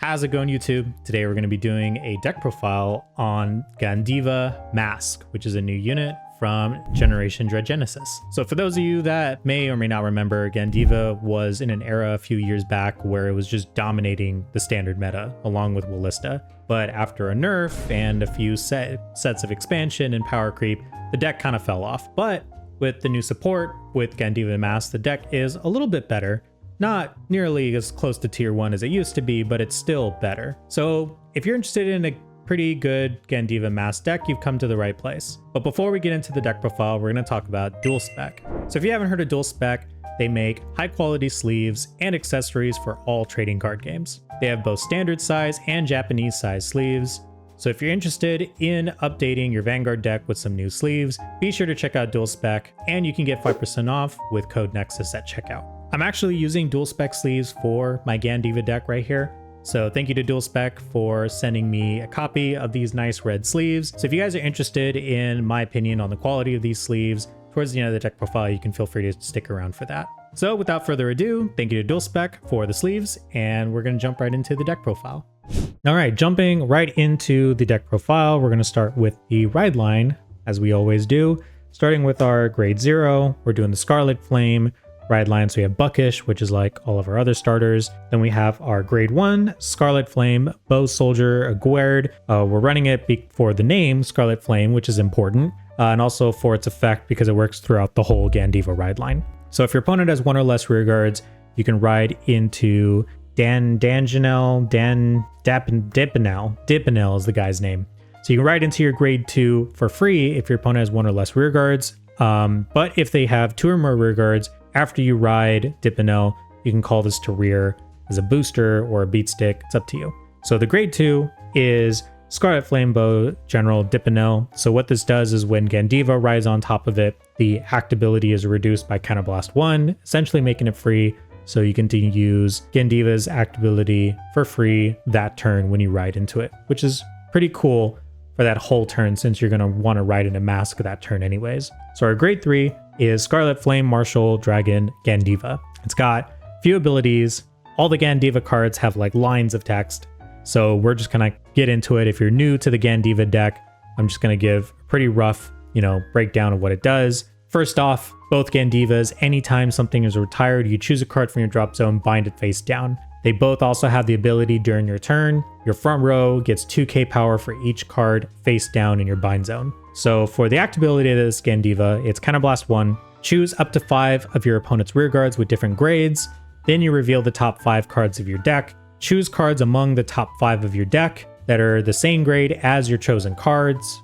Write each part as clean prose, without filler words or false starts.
How's it going, YouTube? Today we're going to be doing a deck profile on Gandeeva Masques, which is a new unit from Generation Dragenesis. So for those of you that may or may not remember, Gandeeva was in an era a few years back where it was just dominating the standard meta along with Wallista. But after a nerf and a few sets of expansion and power creep, the deck kind of fell off. But with the new support with Gandeeva Masques, the deck is a little bit better. Not nearly as close to tier 1 as it used to be, but it's still better. So if you're interested in a pretty good Gandeeva Masques deck, you've come to the right place. But before we get into the deck profile, we're going to talk about DuelSpec. So if you haven't heard of DuelSpec, they make high quality sleeves and accessories for all trading card games. They have both standard size and Japanese size sleeves. So if you're interested in updating your Vanguard deck with some new sleeves, be sure to check out DuelSpec, and you can get 5% off with code Nexus at checkout. I'm actually using DuelSpec Sleeves for my Gandeeva deck right here. So thank you to DuelSpec for sending me a copy of these nice red sleeves. So if you guys are interested in my opinion on the quality of these sleeves, towards the end of the deck profile, you can feel free to stick around for that. So without further ado, thank you to DuelSpec for the sleeves, and we're going to jump right into the deck profile. All right, jumping right into the deck profile, we're going to start with the ride line, as we always do. Starting with our grade 0, we're doing the Scarlet Flame ride line. So we have Buckish, which is like all of our other starters. Then we have our grade 1 Scarlet Flame Bow Soldier Guerd. We're running it for the name Scarlet Flame, which is important, and also for its effect because it works throughout the whole Gandeeva ride line. So if your opponent has one or less rear guards, you can ride into Dipinel is the guy's name. So you can ride into your grade 2 for free if your opponent has one or less rear guards. But if they have 2 or more rear guards, after you ride Dipinel, you can call this to rear as a booster or a beat stick. It's up to you. So the grade 2 is Scarlet Flame Bow General Dipinel. So what this does is when Gandeeva rides on top of it, the act ability is reduced by Counterblast 1, essentially making it free. So you can use Gandeeva's act ability for free that turn when you ride into it, which is pretty cool for that whole turn since you're going to want to ride in a Masque that turn anyways. So our grade 3 is Scarlet Flame Martial Dragon Gandeeva. It's got few abilities. All the Gandeeva cards have like lines of text. So we're just going to get into it. If you're new to the Gandeeva deck, I'm just going to give a pretty rough, breakdown of what it does. First off, both Gandeevas, anytime something is retired, you choose a card from your drop zone, bind it face down. They both also have the ability during your turn. Your front row gets 2k power for each card face down in your bind zone. So for the act ability of this Gandeeva, it's Counterblast 1. Choose up to 5 of your opponent's rear guards with different grades. Then you reveal the top 5 cards of your deck. Choose cards among the top 5 of your deck that are the same grade as your chosen cards,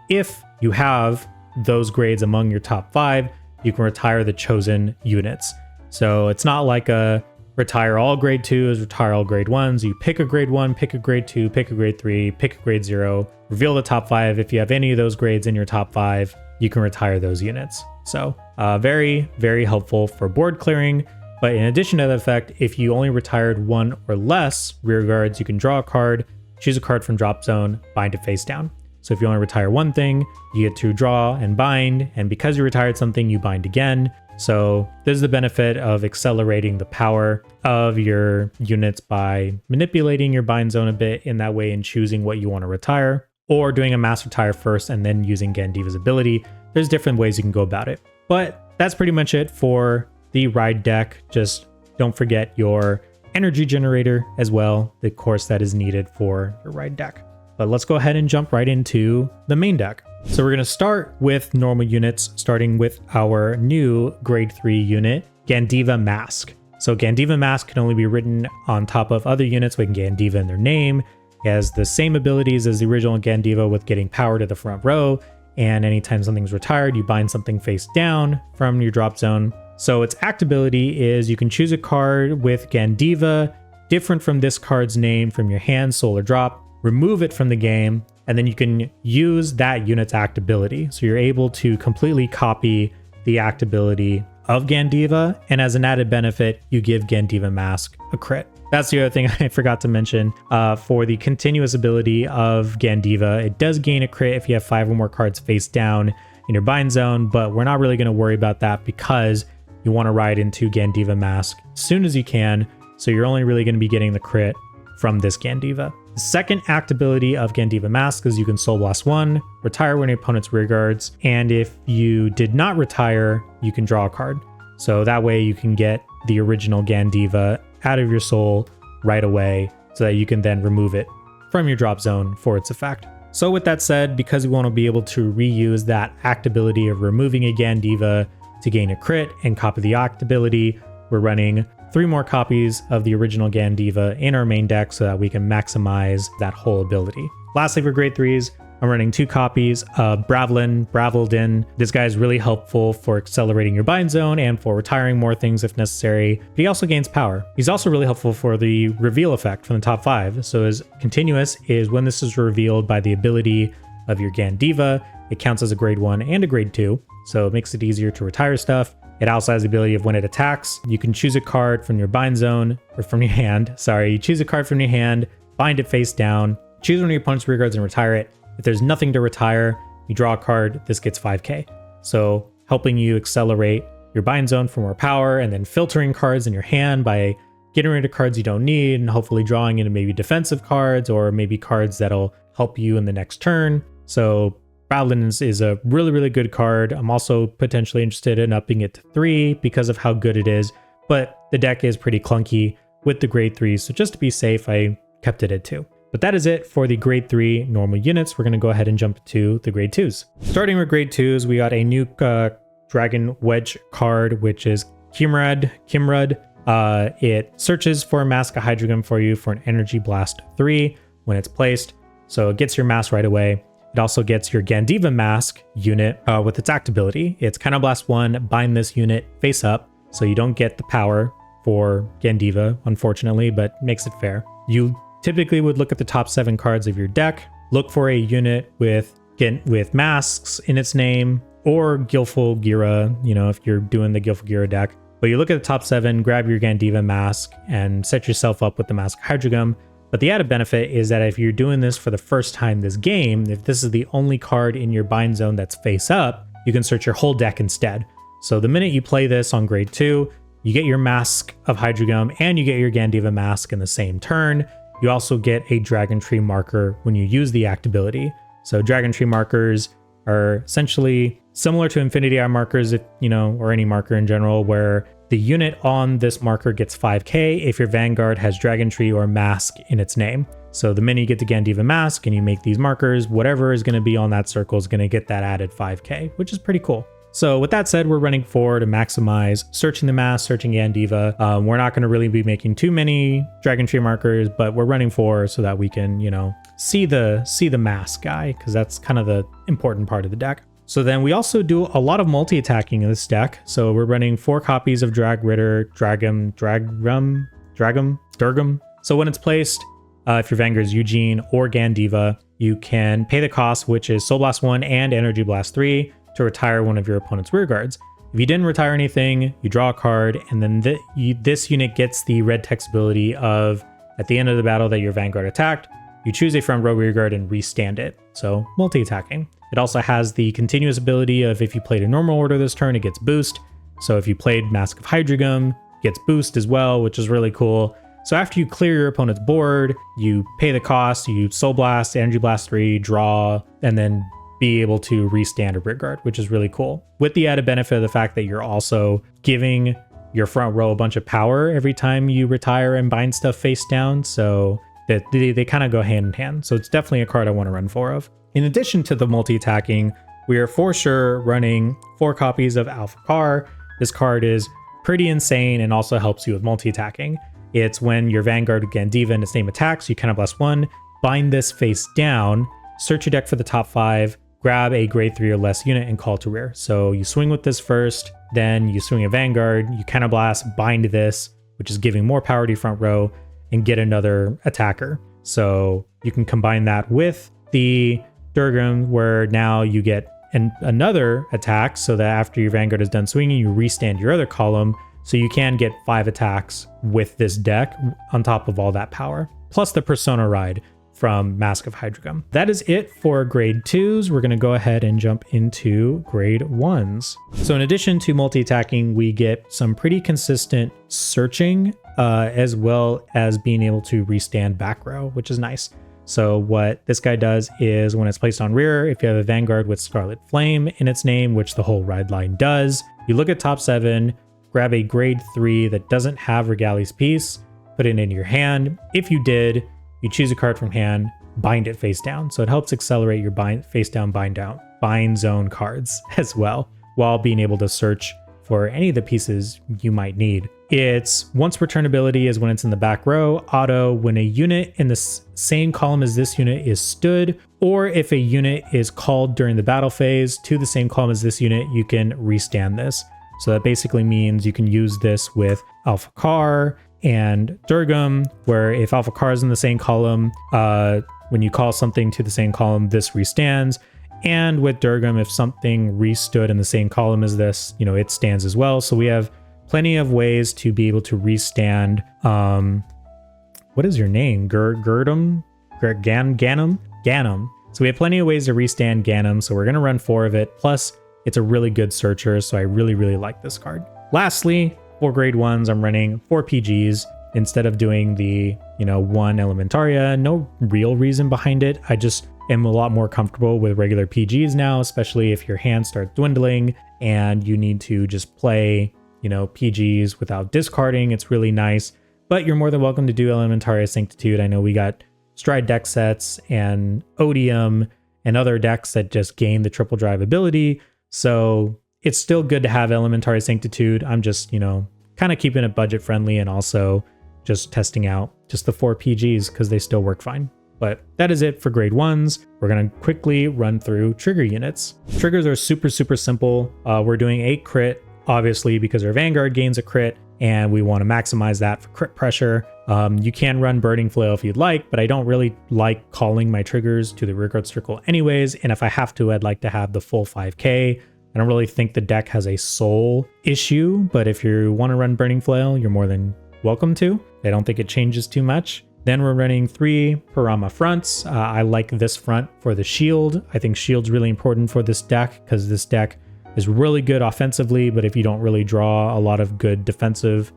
If you have those grades among your top 5, you can retire the chosen units. So it's not like a retire all grade 2s, retire all grade 1s. You pick a grade 1, pick a grade 2, pick a grade 3, pick a grade 0, reveal the top 5. If you have any of those grades in your top 5, you can retire those units. So very, very helpful for board clearing. But in addition to that effect, if you only retired 1 or less rear guards, you can draw a card, choose a card from drop zone, bind it face down. So if you only retire one thing, you get to draw and bind, and because you retired something, you bind again. So this is the benefit of accelerating the power of your units by manipulating your bind zone a bit in that way and choosing what you want to retire, or doing a mass retire first and then using Gandeeva's ability. There's different ways you can go about it. But that's pretty much it for the ride deck. Just don't forget your energy generator as well, the course that is needed for your ride deck. But let's go ahead and jump right into the main deck. So we're going to start with normal units, starting with our new grade 3 unit, Gandeeva Masques. So Gandeeva Masques can only be written on top of other units with Gandeeva in their name. It has the same abilities as the original Gandeeva with getting power to the front row, and anytime something's retired, you bind something face down from your drop zone. So its act ability is you can choose a card with Gandeeva different from this card's name from your hand, soul, or drop, remove it from the game, and then you can use that unit's act ability. So you're able to completely copy the act ability of Gandeeva, and as an added benefit, you give Gandeeva Masques a crit. That's the other thing I forgot to mention. For the continuous ability of Gandeeva, it does gain a crit if you have 5 or more cards face down in your bind zone, but we're not really going to worry about that because you want to ride into Gandeeva Masques as soon as you can, so you're only really going to be getting the crit from this Gandeeva. The second act ability of Gandeeva Masques is you can Soul Blast 1, retire one of your opponent's rear guards, and if you did not retire, you can draw a card. So that way you can get the original Gandeeva out of your soul right away so that you can then remove it from your drop zone for its effect. So with that said, because we want to be able to reuse that act ability of removing a Gandeeva to gain a crit and copy the act ability, we're running 3 more copies of the original Gandeeva in our main deck so that we can maximize that whole ability. Lastly, for grade 3s, I'm running 2 copies of Braveldin. This guy is really helpful for accelerating your bind zone and for retiring more things if necessary, but he also gains power. He's also really helpful for the reveal effect from the top 5. So his continuous is when this is revealed by the ability of your Gandeeva, it counts as a grade 1 and a grade 2, so it makes it easier to retire stuff. It also has the ability of when it attacks, you can choose a card from your bind zone, or from your hand, sorry, you choose a card from your hand, bind it face down, choose one of your opponent's rear guards and retire it. If there's nothing to retire, you draw a card, this gets 5k. So helping you accelerate your bind zone for more power, and then filtering cards in your hand by getting rid of cards you don't need and hopefully drawing into maybe defensive cards or maybe cards that'll help you in the next turn. So Braveldin is a really, really good card. I'm also potentially interested in upping it to 3 because of how good it is, but the deck is pretty clunky with the grade 3s, so just to be safe, I kept it at 2. But that is it for the grade 3 normal units. We're going to go ahead and jump to the grade 2s. Starting with grade 2s, we got a new Dragon Wedge card, which is Kimrad. It searches for a Mask of Hydreigon for you for an Energy Blast 3 when it's placed, so it gets your mask right away. It also gets your Gandeeva Mask unit with its act ability. It's Counterblast 1, bind this unit face up, so you don't get the power for Gandeeva, unfortunately, but makes it fair. You typically would look at the top 7 cards of your deck, look for a unit with masks in its name, or Gilful Gira, if you're doing the Gilful Gira deck. But you look at the top 7, grab your Gandeeva Mask, and set yourself up with the Mask of Hydreigon. But the added benefit is that if you're doing this for the first time this game, if this is the only card in your bind zone that's face up, you can search your whole deck instead. So the minute you play this on grade 2, you get your Mask of Hydreigon and you get your Gandeeva Mask in the same turn. You also get a Dragon Tree marker when you use the act ability. So Dragon Tree markers are essentially similar to Infinity Eye markers, or any marker in general, where the unit on this marker gets 5k if your Vanguard has Dragon Tree or Mask in its name. So the minute you get the Gandeeva Mask and you make these markers, whatever is going to be on that circle is going to get that added 5k, which is pretty cool. So with that said, we're running 4 to maximize searching the mask, searching Gandeeva. We're not going to really be making too many Dragon Tree markers, but we're running 4 so that we can, see the mask guy, because that's kind of the important part of the deck. So then we also do a lot of multi-attacking in this deck. So we're running 4 copies of Drag Ritter, Durgum. So when it's placed, if your Vanguard is Yugioh or Gandeeva, you can pay the cost, which is Soul Blast 1 and Energy Blast 3 to retire one of your opponent's rear guards. If you didn't retire anything, you draw a card, and then this unit gets the red text ability of, at the end of the battle that your Vanguard attacked, you choose a front row rear guard and restand it. So multi-attacking. It also has the continuous ability of if you played a normal order this turn, it gets boost. So if you played Mask of Hydreigon, it gets boost as well, which is really cool. So after you clear your opponent's board, you pay the cost, you Soul Blast, Energy Blast 3, draw, and then be able to restand a rear guard, which is really cool. With the added benefit of the fact that you're also giving your front row a bunch of power every time you retire and bind stuff face down. So that they kind of go hand in hand. So it's definitely a card I want to run 4 of. In addition to the multi-attacking, we are for sure running 4 copies of Alpha Car. This card is pretty insane and also helps you with multi-attacking. It's when your Vanguard Gandeeva and its name attacks, you Counterblast 1, bind this face down, search your deck for the top 5, grab a grade 3 or less unit and call to rear. So you swing with this first, then you swing a Vanguard, you Counterblast, bind this, which is giving more power to your front row, and get another attacker. So you can combine that with the Durgum, where now you get another attack, so that after your Vanguard is done swinging, you restand your other column, so you can get 5 attacks with this deck on top of all that power, plus the Persona Ride from Mask of Hydreigon. That is it for grade 2s. We're going to go ahead and jump into grade 1s. So in addition to multi-attacking, we get some pretty consistent searching as well as being able to restand back row, which is nice. So what this guy does is when it's placed on rear, if you have a Vanguard with Scarlet Flame in its name, which the whole ride line does, you look at top 7, grab a grade 3 that doesn't have Regali's Piece, put it in your hand. If you did, you choose a card from hand, bind it face down. So it helps accelerate your face down, bind zone cards as well, while being able to search for any of the pieces you might need. Its once return ability is when it's in the back row, auto when a unit in the same column as this unit is stood, or if a unit is called during the battle phase to the same column as this unit, you can restand this. So that basically means you can use this with Alpha Car and Durgam, where if Alpha Car is in the same column, when you call something to the same column, this restands. And with Durgam, if something restood in the same column as this, it stands as well. So we have plenty of ways to be able to restand. What is your name? Ganem? Ganem. So we have plenty of ways to restand Ganem. So we're going to run 4 of it. Plus, it's a really good searcher. So I really, really like this card. Lastly, for grade 1s, I'm running 4 PGs instead of doing the, 1 Elementaria. No real reason behind it. I just am a lot more comfortable with regular PGs now, especially if your hand starts dwindling and you need to just play, PGs without discarding. It's really nice, but you're more than welcome to do Elementaria Sanctitude. I know we got Stride deck sets and Odium and other decks that just gain the triple drive ability. So it's still good to have Elementaria Sanctitude. I'm just, kind of keeping it budget friendly and also just testing out just the 4 PGs because they still work fine. But that is it for grade 1s. We're going to quickly run through trigger units. Triggers are super, super simple. We're doing 8 crit, obviously, because our Vanguard gains a crit, and we want to maximize that for crit pressure. You can run Burning Flail if you'd like, but I don't really like calling my triggers to the rearguard circle anyways. And if I have to, I'd like to have the full 5k. I don't really think the deck has a soul issue, but if you want to run Burning Flail, you're more than welcome to. I don't think it changes too much. Then we're running 3 Parama fronts. I like this front for the shield. I think shield's really important for this deck because this deck is really good offensively, but if you don't really draw a lot of good defensive,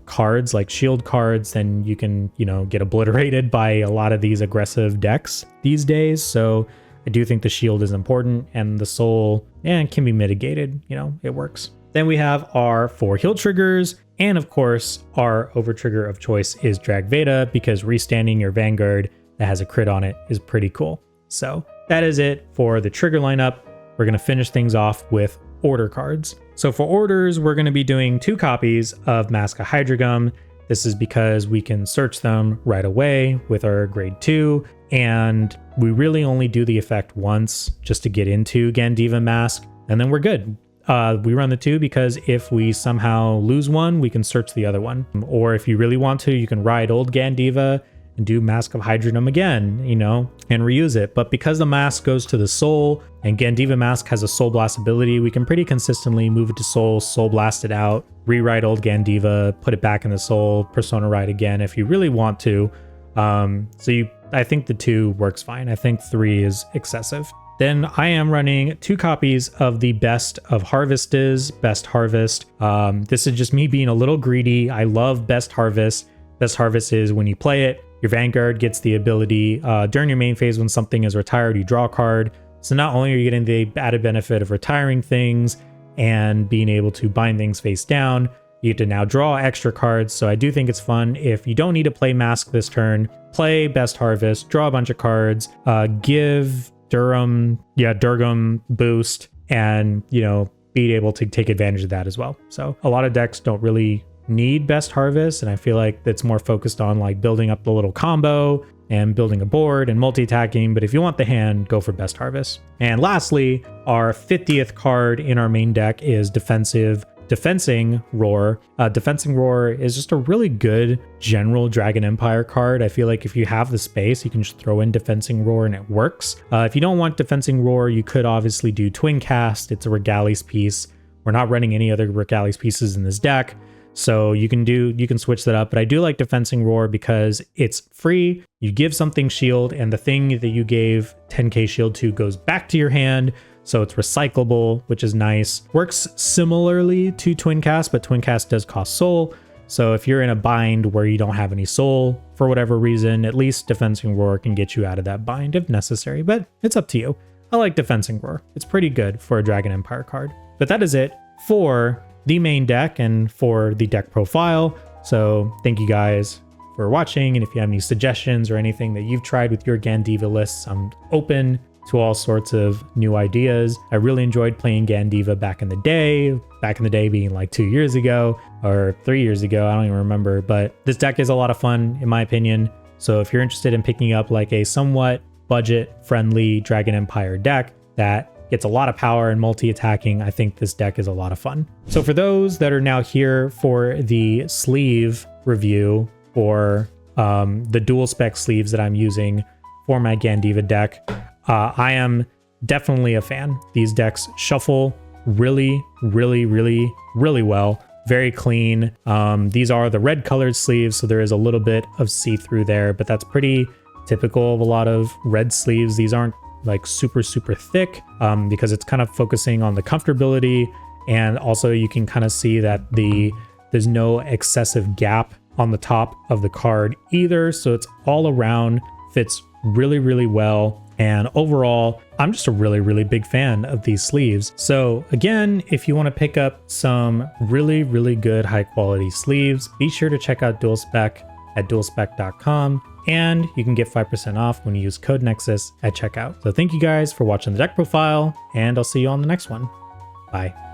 cards like shield cards, then you can, get obliterated by a lot of these aggressive decks these days. So I do think the shield is important, and the soul can be mitigated. It works. Then we have our 4 heal triggers. And of course, our over trigger of choice is Drag Veda, because restanding your Vanguard that has a crit on it is pretty cool. So that is it for the trigger lineup. We're going to finish things off with order cards. So for orders, we're going to be doing 2 copies of Mask of Hydrogum. This is because we can search them right away with our grade 2. And we really only do the effect once just to get into Gandeeva Mask, and then we're good. We run the 2 because if we somehow lose one, we can search the other one. Or if you really want to, you can ride old Gandeeva and do Mask of Hydrogum again, and reuse it. But because the mask goes to the soul and Gandeeva Mask has a soul blast ability, we can pretty consistently move it to soul blast it out, rewrite old Gandeeva, put it back in the soul, persona ride again if you really want to. I think the 2 works fine. I think 3 is excessive. Then I am running 2 copies of the Best of Harvest's Best Harvest. This is just me being a little greedy. I love Best Harvest. Best Harvest is when you play it, your Vanguard gets the ability during your main phase when something is retired, you draw a card. So not only are you getting the added benefit of retiring things and being able to bind things face down, you get to now draw extra cards. So I do think it's fun. If you don't need to play Mask this turn, play Best Harvest, draw a bunch of cards, give Durgam boost, and be able to take advantage of that as well. So a lot of decks don't really need Best Harvest, and I feel like it's more focused on like building up the little combo and building a board and multi-attacking, but if you want the hand, go for Best Harvest. And lastly, our 50th card in our main deck is Defensing Roar. Defensing Roar is just a really good general Dragon Empire card. I feel like if you have the space, you can just throw in Defensing Roar and it works. If you don't want Defensing Roar, you could obviously do Twin Cast. It's a Regali's piece. We're not running any other Regali's pieces in this deck, so you can switch that up. But I do like Defensing Roar because it's free. You give something shield, and the thing that you gave 10k shield to goes back to your hand. So it's recyclable, which is nice. Works similarly to Twin Cast, but Twin Cast does cost soul. So if you're in a bind where you don't have any soul for whatever reason, at least Defensing Roar can get you out of that bind if necessary, but it's up to you. I like Defensing Roar. It's pretty good for a Dragon Empire card. But that is it for the main deck and for the deck profile. So thank you guys for watching, and if you have any suggestions or anything that you've tried with your Gandeeva lists, I'm open to all sorts of new ideas. I really enjoyed playing Gandeeva back in the day being like 2 years ago or 3 years ago, I don't even remember, but this deck is a lot of fun in my opinion. So if you're interested in picking up like a somewhat budget-friendly Dragon Empire deck that gets a lot of power and multi-attacking, I think this deck is a lot of fun. So for those that are now here for the sleeve review or the DuelSpec sleeves that I'm using for my Gandeeva deck, I am definitely a fan. These decks shuffle really well. Very clean. These are the red colored sleeves, so there is a little bit of see-through there, but that's pretty typical of a lot of red sleeves. These aren't like super thick because it's kind of focusing on the comfortability, and also you can kind of see that there's no excessive gap on the top of the card either, so it's all around fits really well. And overall, I'm just a really big fan of these sleeves. So again, if you want to pick up some really good high quality sleeves, be sure to check out DuelSpec at DuelSpec.com, and you can get 5% off when you use code Nexus at checkout. So thank you guys for watching the deck profile, and I'll see you on the next one. Bye.